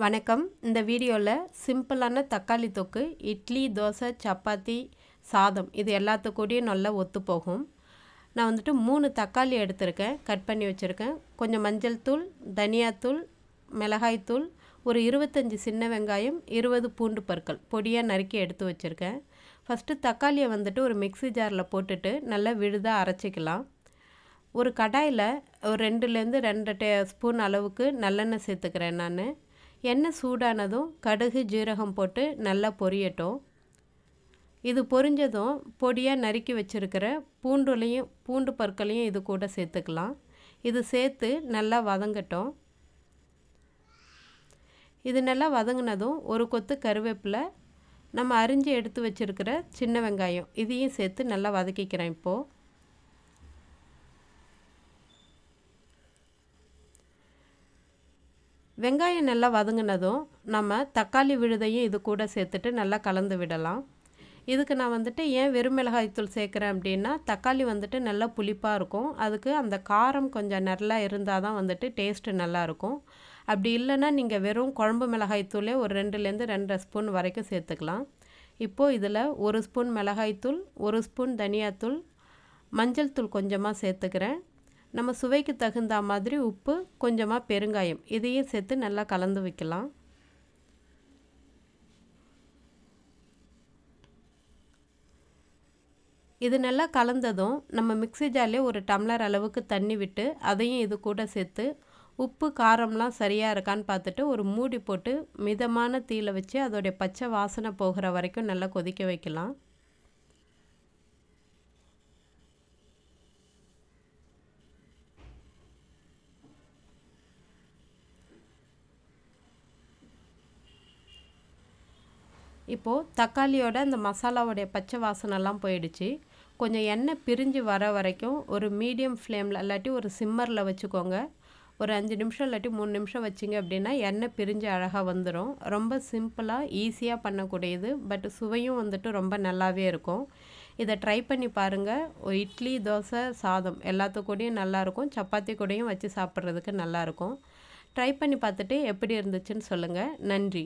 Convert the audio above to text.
வணக்கம். இந்த வீடியோவில் சிம்பிளான தக்காளி தொக்கு இட்லி, தோசை, சப்பாத்தி, சாதம் இது எல்லாத்துக்கூடயும் நல்லா ஒத்து போகும். நான் வந்துட்டு 3 தக்காளி எடுத்திருக்கேன், கட் பண்ணி வச்சுருக்கேன். கொஞ்சம் மஞ்சள் தூள், தனியாத்தூள், மிளகாய்த்தூள், ஒரு 25 சின்ன வெங்காயம், 20 பூண்டு பற்கள் பொடியாக நறுக்கி எடுத்து வச்சுருக்கேன். ஃபஸ்ட்டு தக்காளியை வந்துட்டு ஒரு மிக்ஸி ஜாரில் போட்டுட்டு நல்லா விழுதாக அரைச்சிக்கலாம். ஒரு கடாயில் ஒரு 2லேருந்து 2 ஸ்பூன் அளவுக்கு நல்லெண்ணெய் சேர்த்துக்கிறேன். நான் எண்ணெய் சூடானதும் கடுகு, ஜீரகம் போட்டு நல்லா பொரியட்டும். இது பொரிஞ்சதும் பொடியாக நறுக்கி வச்சுருக்கிற பூண்டு பற்களையும் இது கூட சேர்த்துக்கலாம். இது சேர்த்து நல்லா வதங்கட்டும். இது நல்லா வதங்கினதும் ஒரு கொத்து கருவேப்பிலை, நம்ம அரிஞ்சு எடுத்து வச்சுருக்கிற சின்ன வெங்காயம் இதையும் சேர்த்து நல்லா வதக்கிக்கிறேன். இப்போது வெங்காயம் நல்லா வதங்கினதும் நம்ம தக்காளி விழுதையும் இது கூட சேர்த்துட்டு நல்லா கலந்து விடலாம். இதுக்கு நான் வந்துட்டு ஏன் வெறும் மிளகாய்த்தூள் சேர்க்குறேன் அப்படின்னா, தக்காளி வந்துட்டு நல்லா புளிப்பாக இருக்கும். அதுக்கு அந்த காரம் கொஞ்சம் நல்லா இருந்தால் தான் வந்துட்டு டேஸ்ட்டு நல்லாயிருக்கும். அப்படி இல்லைன்னா நீங்கள் வெறும் குழம்பு மிளகாய்த்தூளே ஒரு 2லேருந்து 2.5 ஸ்பூன் வரைக்கும் சேர்த்துக்கலாம். இப்போது இதில் 1 ஸ்பூன் மிளகாய்த்தூள், 1 ஸ்பூன் தனியாத்தூள், மஞ்சள் தூள் கொஞ்சமாக சேர்த்துக்கிறேன். நம்ம சுவைக்கு தகுந்த மாதிரி உப்பு, கொஞ்சமாக பெருங்காயம் இதையும் சேர்த்து நல்லா கலந்து வைக்கலாம். இது நல்லா கலந்ததும் நம்ம மிக்ஸி ஜார்லேயே ஒரு டம்ளர் அளவுக்கு தண்ணி விட்டு அதையும் இது கூட சேர்த்து உப்பு காரம்லாம் சரியாக இருக்கான்னு பார்த்துட்டு ஒரு மூடி போட்டு மிதமான தீயில வச்சு அதோடைய பச்சை வாசனை போகிற வரைக்கும் நல்லா கொதிக்க வைக்கலாம். இப்போது தக்காளியோட அந்த மசாலாவோடைய பச்சை வாசனைலாம் போயிடுச்சு. கொஞ்சம் எண்ணெய் பிரிஞ்சு வர வரைக்கும் ஒரு மீடியம் ஃப்ளேமில் இல்லாட்டி ஒரு சிம்மரில் வச்சுக்கோங்க. ஒரு 5 நிமிஷம் இல்லாட்டி 3 நிமிஷம் வச்சிங்க அப்படின்னா எண்ணெய் பிரிஞ்சு அழகாக வந்துடும். ரொம்ப சிம்பிளாக ஈஸியாக பண்ணக்கூடியது, பட் சுவையும் வந்துட்டு ரொம்ப நல்லாவே இருக்கும். இதை ட்ரை பண்ணி பாருங்கள். இட்லி, தோசை, சாதம் எல்லாத்துக்கூடையும் நல்லாயிருக்கும். சப்பாத்தி கூடையும் வச்சு சாப்பிட்றதுக்கு நல்லாயிருக்கும். ட்ரை பண்ணி பார்த்துட்டு எப்படி இருந்துச்சுன்னு சொல்லுங்கள். நன்றி.